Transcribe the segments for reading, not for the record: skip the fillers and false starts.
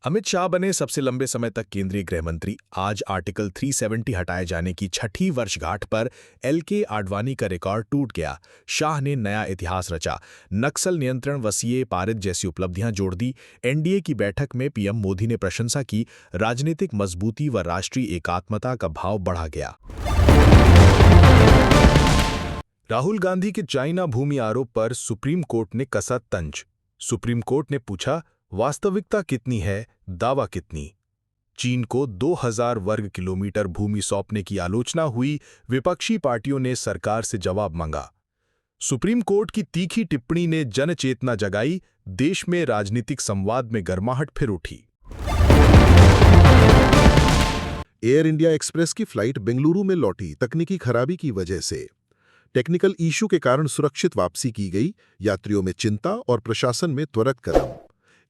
अमित शाह बने सबसे लंबे समय तक केंद्रीय गृह मंत्री। आज आर्टिकल 370 हटाए जाने की छठी वर्षगांठ पर एलके आडवाणी का रिकॉर्ड टूट गया। शाह ने नया इतिहास रचा, नक्सल नियंत्रण वसीए पारित जैसी उपलब्धियां जोड़ दी। एनडीए की बैठक में पीएम मोदी ने प्रशंसा की। राजनीतिक मजबूती व राष्ट्रीय एकात्मता का भाव बढ़ा गया। राहुल गांधी के चाइना भूमि आरोप पर सुप्रीम कोर्ट ने कसा तंज। सुप्रीम कोर्ट ने पूछा, वास्तविकता कितनी है, दावा कितनी। चीन को 2000 वर्ग किलोमीटर भूमि सौंपने की आलोचना हुई। विपक्षी पार्टियों ने सरकार से जवाब मांगा। सुप्रीम कोर्ट की तीखी टिप्पणी ने जनचेतना जगाई। देश में राजनीतिक संवाद में गर्माहट फिर उठी। एयर इंडिया एक्सप्रेस की फ्लाइट बेंगलुरु में लौटी तकनीकी खराबी की वजह से। टेक्निकल इशू के कारण सुरक्षित वापसी की गई। यात्रियों में चिंता और प्रशासन में त्वरित कदम।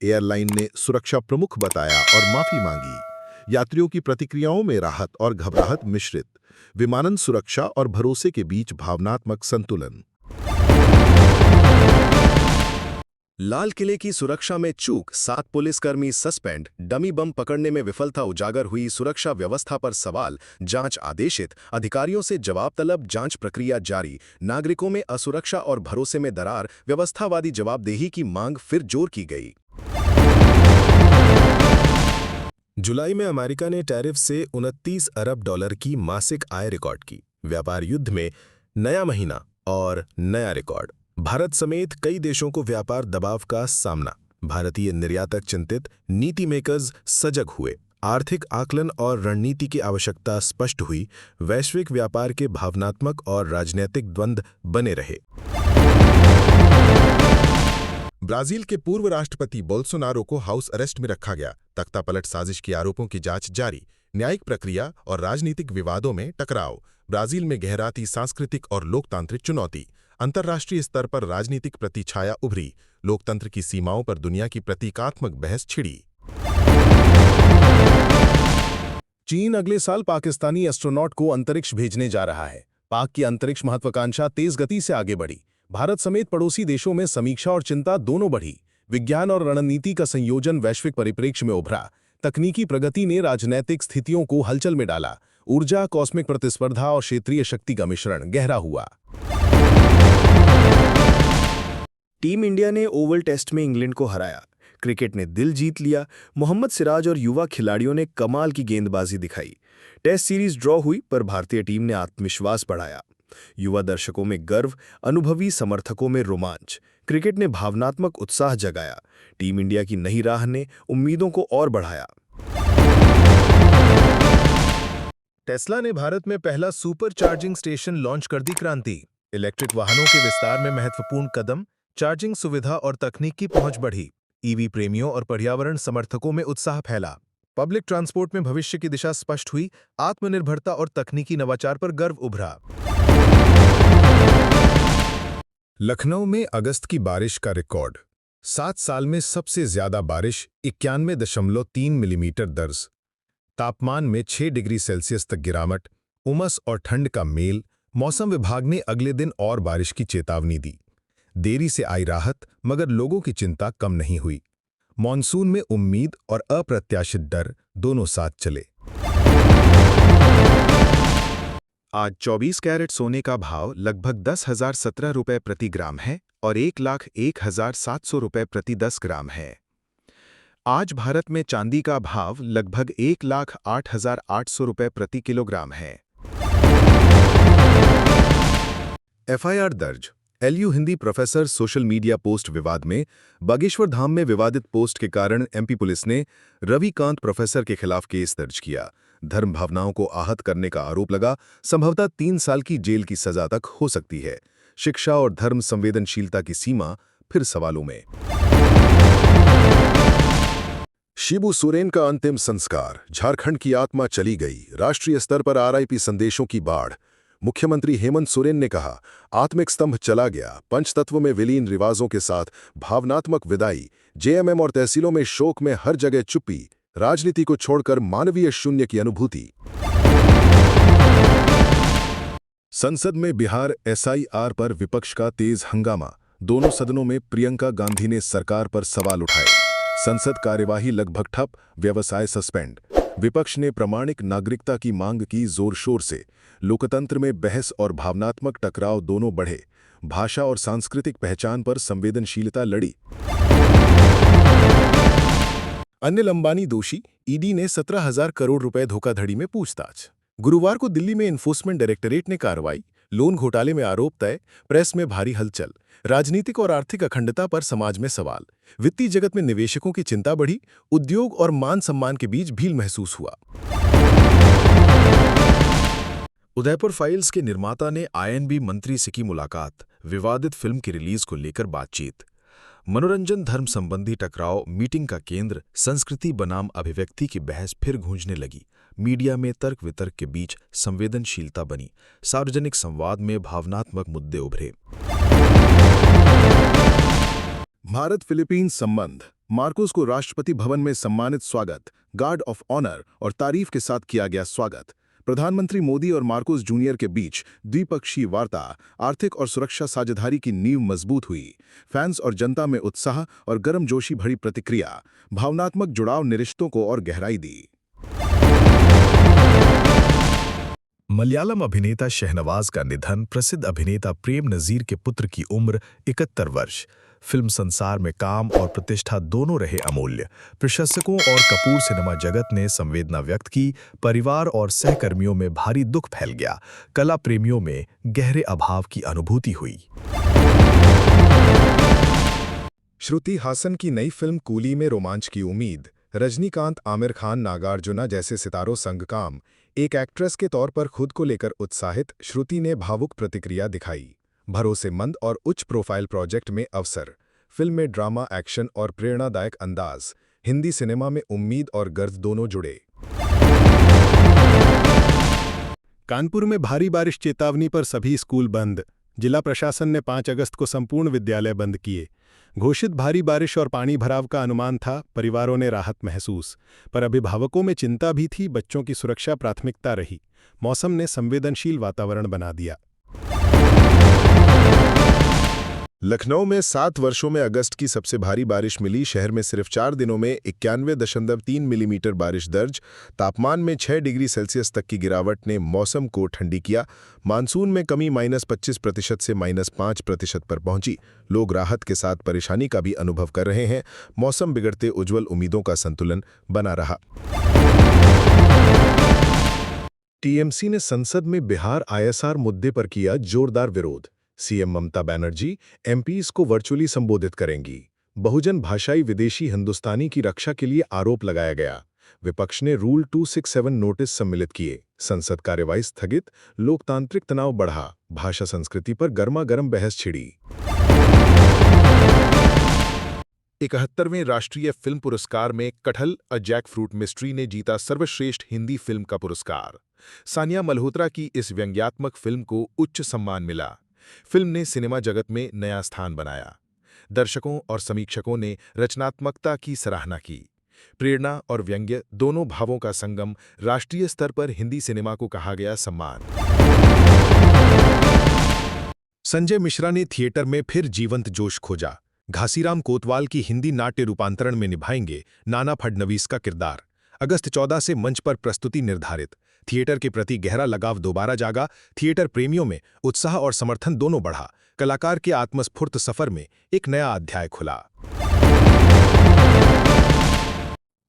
एयरलाइन ने सुरक्षा प्रमुख बताया और माफी मांगी। यात्रियों की प्रतिक्रियाओं में राहत और घबराहट मिश्रित। विमानन सुरक्षा और भरोसे के बीच भावनात्मक संतुलन। लाल किले की सुरक्षा में चूक, 7 पुलिसकर्मी सस्पेंड। डमी बम पकड़ने में विफलता उजागर हुई। सुरक्षा व्यवस्था पर सवाल, जांच आदेशित। अधिकारियों से जवाब तलब, जांच प्रक्रिया जारी। नागरिकों में असुरक्षा और भरोसे में दरार। व्यवस्थावादी जवाबदेही की मांग फिर जोर की गई। जुलाई में अमेरिका ने टैरिफ से $29 अरब की मासिक आय रिकॉर्ड की। व्यापार युद्ध में नया महीना और नया रिकॉर्ड। भारत समेत कई देशों को व्यापार दबाव का सामना। भारतीय निर्यातक चिंतित, नीति मेकर्स सजग हुए। आर्थिक आकलन और रणनीति की आवश्यकता स्पष्ट हुई। वैश्विक व्यापार के भावनात्मक और राजनीतिक द्वंद्व बने रहे। ब्राजील के पूर्व राष्ट्रपति बोल्सोनारो को हाउस अरेस्ट में रखा गया। तख्तापलट साजिश के आरोपों की जांच जारी। न्यायिक प्रक्रिया और राजनीतिक विवादों में टकराव। ब्राजील में गहराती सांस्कृतिक और लोकतांत्रिक चुनौती। अंतर्राष्ट्रीय स्तर पर राजनीतिक प्रतिछाया उभरी। लोकतंत्र की सीमाओं पर दुनिया की प्रतीकात्मक बहस छिड़ी। चीन अगले साल पाकिस्तानी एस्ट्रोनॉट को अंतरिक्ष भेजने जा रहा है। पाक की अंतरिक्ष महत्वाकांक्षा तेज गति से आगे बढ़ी। भारत समेत पड़ोसी देशों में समीक्षा और चिंता दोनों बढ़ी। विज्ञान और रणनीति का संयोजन वैश्विक परिप्रेक्ष्य में उभरा। तकनीकी प्रगति ने राजनैतिक स्थितियों को हलचल में डाला। ऊर्जा, कॉस्मिक प्रतिस्पर्धा और क्षेत्रीय शक्ति का मिश्रण गहरा हुआ। टीम इंडिया ने ओवल टेस्ट में इंग्लैंड को हराया। क्रिकेट ने दिल जीत लिया। मोहम्मद सिराज और युवा खिलाड़ियों ने कमाल की गेंदबाजी दिखाई। टेस्ट सीरीज ड्रॉ हुई, पर भारतीय टीम ने आत्मविश्वास बढ़ाया। युवा दर्शकों में गर्व, अनुभवी समर्थकों में रोमांच। क्रिकेट ने भावनात्मक उत्साह जगाया। टीम इंडिया की नई राह ने उम्मीदों को और बढ़ाया। टेस्ला ने भारत में पहला सुपर चार्जिंग स्टेशन लॉन्च कर दी क्रांति। इलेक्ट्रिक वाहनों के विस्तार में महत्वपूर्ण कदम। चार्जिंग सुविधा और तकनीक की पहुंच बढ़ी। ईवी प्रेमियों और पर्यावरण समर्थकों में उत्साह फैला। पब्लिक ट्रांसपोर्ट में भविष्य की दिशा स्पष्ट हुई। आत्मनिर्भरता और तकनीकी नवाचार पर गर्व उभरा। लखनऊ में अगस्त की बारिश का रिकॉर्ड। 7 साल में सबसे ज्यादा बारिश 91.3 मिलीमीटर दर्ज। तापमान में 6 डिग्री सेल्सियस तक गिरावट। उमस और ठंड का मेल। मौसम विभाग ने अगले दिन और बारिश की चेतावनी दी। देरी से आई राहत, मगर लोगों की चिंता कम नहीं हुई। मॉनसून में उम्मीद और अप्रत्याशित डर दोनों साथ चले। आज 24 कैरेट सोने का भाव लगभग 10,017 रुपये प्रति ग्राम है और 1,01,700 रुपये प्रति 10 ग्राम है। आज भारत में चांदी का भाव लगभग 1,08,800 रुपये प्रति किलोग्राम है। एफआईआर दर्ज। LU Hindi professor social media post विवाद में। बागेश्वर धाम में विवादित पोस्ट के कारण एमपी पुलिस ने रविकांत प्रोफेसर के खिलाफ केस दर्ज किया। धर्म भावनाओं को आहत करने का आरोप लगा। संभवतः 3 साल की जेल की सजा तक हो सकती है। शिक्षा और धर्म संवेदनशीलता की सीमा फिर सवालों में। शिबू सोरेन का अंतिम संस्कार। झारखंड की आत्मा चली गई। राष्ट्रीय स्तर पर आरआईपी संदेशों की बाढ़। मुख्यमंत्री हेमंत सोरेन ने कहा, आत्मिक स्तंभ चला गया। पंचतत्व में विलीन रिवाजों के साथ भावनात्मक विदाई। जेएमएम और तहसीलों में शोक में हर जगह चुप्पी। राजनीति को छोड़कर मानवीय शून्य की अनुभूति। संसद में बिहार एसआईआर पर विपक्ष का तेज हंगामा। दोनों सदनों में प्रियंका गांधी ने सरकार पर सवाल उठाए। संसद कार्यवाही लगभग ठप, व्यवसाय सस्पेंड। विपक्ष ने प्रामाणिक नागरिकता की मांग की जोर शोर से। लोकतंत्र में बहस और भावनात्मक टकराव दोनों बढ़े। भाषा और सांस्कृतिक पहचान पर संवेदनशीलता लड़ी। अनिल अंबानी दोषी, ईडी ने 17,000 करोड़ रुपए धोखाधड़ी में पूछताछ। गुरुवार को दिल्ली में एनफोर्समेंट डायरेक्टरेट ने कार्रवाई। लोन घोटाले में आरोप तय, प्रेस में भारी हलचल। राजनीतिक और आर्थिक अखंडता पर समाज में सवाल। वित्तीय जगत में निवेशकों की चिंता बढ़ी। उद्योग और मान सम्मान के बीच भील महसूस हुआ। उदयपुर फाइल्स के निर्माता ने आईएनबी मंत्री से की मुलाकात। विवादित फिल्म की रिलीज को लेकर बातचीत। मनोरंजन धर्म संबंधी टकराव मीटिंग का केंद्र। संस्कृति बनाम अभिव्यक्ति की बहस फिर गूंजने लगी। मीडिया में तर्क वितर्क के बीच संवेदनशीलता बनी। सार्वजनिक संवाद में भावनात्मक मुद्दे उभरे। भारत फिलीपींस संबंध। मार्कोस को राष्ट्रपति भवन में सम्मानित स्वागत, गार्ड ऑफ ऑनर और तारीफ के साथ किया गया स्वागत। प्रधानमंत्री मोदी और मार्कोस जूनियर के बीच द्विपक्षीय वार्ता। आर्थिक और सुरक्षा साझेदारी की नींव मजबूत हुई। फैंस और जनता में उत्साह और गर्मजोशी भरी प्रतिक्रिया। भावनात्मक जुड़ाव ने रिश्तों को और गहराई दी। मलयालम अभिनेता शहनवाज का निधन। प्रसिद्ध अभिनेता प्रेम नजीर के पुत्र की उम्र 71 वर्ष। फिल्म संसार में काम और प्रतिष्ठा दोनों रहे अमूल्य। प्रशंसकों और कपूर सिनेमा जगत ने संवेदना व्यक्त की। परिवार और सहकर्मियों में भारी दुख फैल गया। कला प्रेमियों में गहरे अभाव की अनुभूति हुई। श्रुति हासन की नई फिल्म कूली में रोमांच की उम्मीद। रजनीकांत, आमिर खान, नागार्जुना जैसे सितारों संग काम। एक एक्ट्रेस के तौर पर खुद को लेकर उत्साहित श्रुति ने भावुक प्रतिक्रिया दिखाई। भरोसेमंद और उच्च प्रोफाइल प्रोजेक्ट में अवसर। फिल्म में ड्रामा, एक्शन और प्रेरणादायक अंदाज। हिंदी सिनेमा में उम्मीद और गर्व दोनों जुड़े। कानपुर में भारी बारिश चेतावनी पर सभी स्कूल बंद। जिला प्रशासन ने 5 अगस्त को संपूर्ण विद्यालय बंद किए। घोषित भारी बारिश और पानी भराव का अनुमान था। परिवारों ने राहत महसूस, पर अभिभावकों में चिंता भी थी। बच्चों की सुरक्षा प्राथमिकता रही। मौसम ने संवेदनशील वातावरण बना दिया। लखनऊ में 7 वर्षों में अगस्त की सबसे भारी बारिश मिली। शहर में सिर्फ 4 दिनों में 91.3 मिलीमीटर बारिश दर्ज। तापमान में 6 डिग्री सेल्सियस तक की गिरावट ने मौसम को ठंडी किया। मानसून में कमी -25% से -5% पर पहुंची। लोग राहत के साथ परेशानी का भी अनुभव कर रहे हैं। मौसम बिगड़ते उज्जवल उम्मीदों का संतुलन बना रहा। टीएमसी ने संसद में बिहार आईएसआर मुद्दे पर किया जोरदार विरोध। सीएम ममता बनर्जी एमपीज को वर्चुअली संबोधित करेंगी। बहुजन भाषाई विदेशी हिंदुस्तानी की रक्षा के लिए आरोप लगाया गया। विपक्ष ने रूल 267 नोटिस सम्मिलित किए। संसद कार्यवाही स्थगित। लोकतांत्रिक तनाव बढ़ा। भाषा संस्कृति पर गर्मागर्म बहस छिड़ी। 71वें राष्ट्रीय फिल्म पुरस्कार में कटहल अ जैकफ्रूट मिस्ट्री ने जीता सर्वश्रेष्ठ हिंदी फिल्म का पुरस्कार। सानिया मल्होत्रा की इस व्यंग्यात्मक फिल्म को उच्च सम्मान मिला। फिल्म ने सिनेमा जगत में नया स्थान बनाया। दर्शकों और समीक्षकों ने रचनात्मकता की सराहना की। प्रेरणा और व्यंग्य दोनों भावों का संगम। राष्ट्रीय स्तर पर हिंदी सिनेमा को कहा गया सम्मान। संजय मिश्रा ने थिएटर में फिर जीवंत जोश खोजा। घासीराम कोतवाल की हिंदी नाट्य रूपांतरण में निभाएंगे नाना फडणवीस का किरदार। अगस्त 14 से मंच पर प्रस्तुति निर्धारित। थिएटर के प्रति गहरा लगाव दोबारा जागा। थिएटर प्रेमियों में उत्साह और समर्थन दोनों बढ़ा। कलाकार के आत्मस्फूर्त सफर में एक नया अध्याय खुला।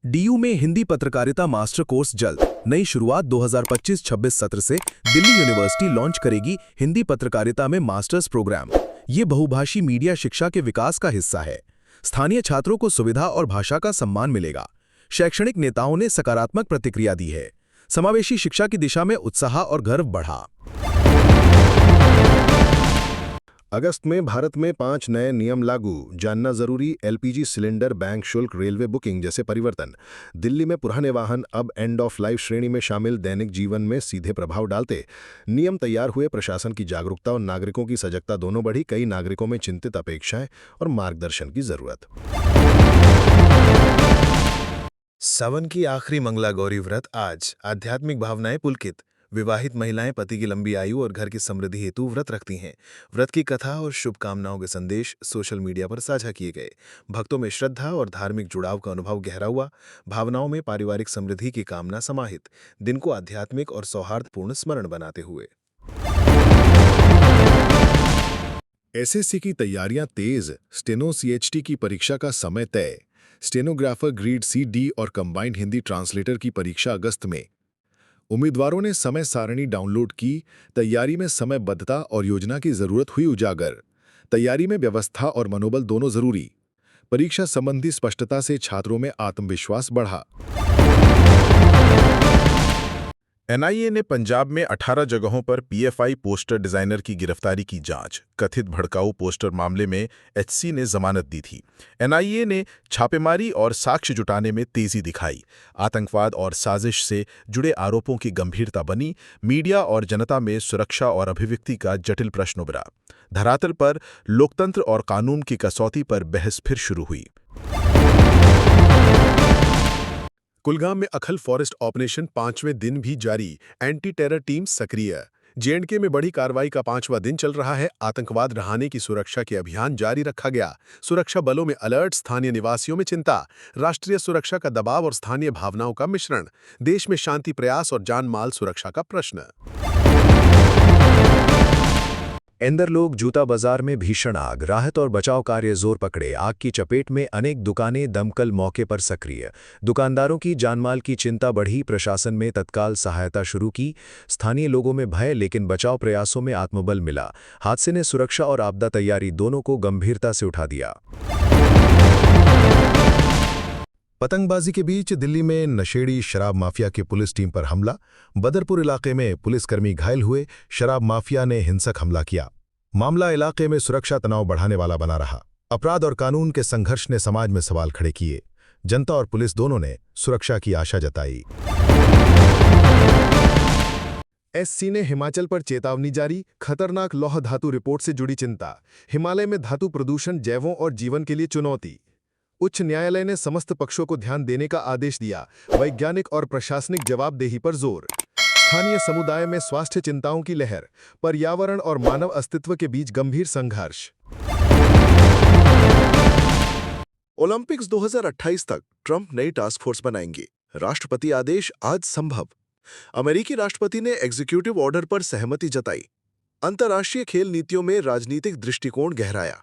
डीयू में हिंदी पत्रकारिता मास्टर कोर्स जल्द। नई शुरुआत 2025-26 सत्र से दिल्ली यूनिवर्सिटी लॉन्च करेगी हिंदी पत्रकारिता में मास्टर्स प्रोग्राम। ये बहुभाषी मीडिया शिक्षा के विकास का हिस्सा है। स्थानीय छात्रों को सुविधा और भाषा का सम्मान मिलेगा। शैक्षणिक नेताओं ने सकारात्मक प्रतिक्रिया दी है। समावेशी शिक्षा की दिशा में उत्साह और गर्व बढ़ा। अगस्त में भारत में 5 नए नियम लागू। जानना जरूरी। एलपीजी सिलेंडर, बैंक शुल्क, रेलवे बुकिंग जैसे परिवर्तन। दिल्ली में पुराने वाहन अब एंड ऑफ लाइफ श्रेणी में शामिल। दैनिक जीवन में सीधे प्रभाव डालते नियम तैयार हुए। प्रशासन की जागरूकता और नागरिकों की सजगता दोनों बढ़ी। कई नागरिकों में चिंतित अपेक्षाएं और मार्गदर्शन की जरूरत। सावन की आखिरी मंगला गौरी व्रत आज। आध्यात्मिक भावनाएं पुलकित। विवाहित महिलाएं पति की लंबी आयु और घर की समृद्धि हेतु व्रत रखती हैं। व्रत की कथा और शुभकामनाओं के संदेश सोशल मीडिया पर साझा किए गए। भक्तों में श्रद्धा और धार्मिक जुड़ाव का अनुभव गहरा हुआ। भावनाओं में पारिवारिक समृद्धि की कामना समाहित। दिन को आध्यात्मिक और सौहार्दपूर्ण स्मरण बनाते हुए। एसएससी की तैयारियां तेज। स्टेनो सीएचटी की परीक्षा का समय तय। स्टेनोग्राफर ग्रेड सी डी और कंबाइंड हिंदी ट्रांसलेटर की परीक्षा अगस्त में। उम्मीदवारों ने समय सारणी डाउनलोड की। तैयारी में समयबद्धता और योजना की जरूरत हुई उजागर। तैयारी में व्यवस्था और मनोबल दोनों जरूरी। परीक्षा संबंधी स्पष्टता से छात्रों में आत्मविश्वास बढ़ा। एनआईए ने पंजाब में 18 जगहों पर पीएफआई पोस्टर डिजाइनर की गिरफ्तारी की जांच। कथित भड़काऊ पोस्टर मामले में एचसी ने जमानत दी थी। एनआईए ने छापेमारी और साक्ष्य जुटाने में तेजी दिखाई। आतंकवाद और साजिश से जुड़े आरोपों की गंभीरता बनी। मीडिया और जनता में सुरक्षा और अभिव्यक्ति का जटिल प्रश्न उभरा। धरातल पर लोकतंत्र और कानून की कसौटी पर बहस फिर शुरू हुई। कुलगाम में अखल फॉरेस्ट ऑपरेशन 5वें दिन भी जारी। एंटी टेरर टीम सक्रिय। जेएंडके में बड़ी कार्रवाई का 5वां दिन चल रहा है। आतंकवाद रहाने की सुरक्षा के अभियान जारी रखा गया। सुरक्षा बलों में अलर्ट, स्थानीय निवासियों में चिंता। राष्ट्रीय सुरक्षा का दबाव और स्थानीय भावनाओं का मिश्रण। देश में शांति प्रयास और जान माल सुरक्षा का प्रश्न। इंदरलोक जूता बाजार में भीषण आग। राहत और बचाव कार्य जोर पकड़े। आग की चपेट में अनेक दुकानें। दमकल मौके पर सक्रिय। दुकानदारों की जानमाल की चिंता बढ़ी। प्रशासन में तत्काल सहायता शुरू की। स्थानीय लोगों में भय, लेकिन बचाव प्रयासों में आत्मबल मिला। हादसे ने सुरक्षा और आपदा तैयारी दोनों को गंभीरता से उठा दिया। पतंगबाजी के बीच दिल्ली में नशेड़ी शराब माफिया की पुलिस टीम पर हमला। बदरपुर इलाके में पुलिसकर्मी घायल हुए। शराब माफिया ने हिंसक हमला किया। मामला इलाके में सुरक्षा तनाव बढ़ाने वाला बना रहा। अपराध और कानून के संघर्ष ने समाज में सवाल खड़े किए। जनता और पुलिस दोनों ने सुरक्षा की आशा जताई। एससी ने हिमाचल पर चेतावनी जारी। खतरनाक लौह धातु रिपोर्ट से जुड़ी चिंता। हिमालय में धातु प्रदूषण जैवों और जीवन के लिए चुनौती। उच्च न्यायालय ने समस्त पक्षों को ध्यान देने का आदेश दिया। वैज्ञानिक और प्रशासनिक जवाबदेही पर जोर। स्थानीय समुदाय में स्वास्थ्य चिंताओं की लहर। पर्यावरण और मानव अस्तित्व के बीच गंभीर संघर्ष। ओलंपिक्स 2028 तक ट्रंप नई टास्क फोर्स बनाएंगे। राष्ट्रपति आदेश आज संभव। अमेरिकी राष्ट्रपति ने एग्जीक्यूटिव ऑर्डर पर सहमति जताई। अंतर्राष्ट्रीय खेल नीतियों में राजनीतिक दृष्टिकोण गहराया।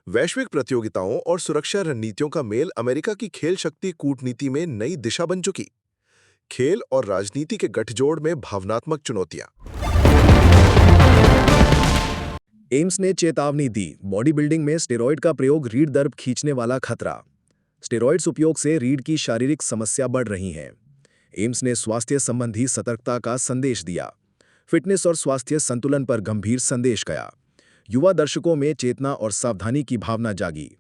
वैश्विक प्रतियोगिताओं और सुरक्षा रणनीतियों का मेल। अमेरिका की खेल शक्ति कूटनीति में नई दिशा बन चुकी। खेल और राजनीति के गठजोड़ में भावनात्मक चुनौतियां। एम्स ने चेतावनी दी। बॉडी बिल्डिंग में स्टेरॉयड का प्रयोग। रीढ़ दर्द खींचने वाला खतरा। स्टेरॉयड्स उपयोग से रीढ़ की शारीरिक समस्या बढ़ रही हैं। एम्स ने स्वास्थ्य संबंधी सतर्कता का संदेश दिया। फिटनेस और स्वास्थ्य संतुलन पर गंभीर संदेश गया। युवा दर्शकों में चेतना और सावधानी की भावना जागी।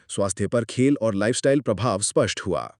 स्वास्थ्य पर खेल और लाइफस्टाइल प्रभाव स्पष्ट हुआ।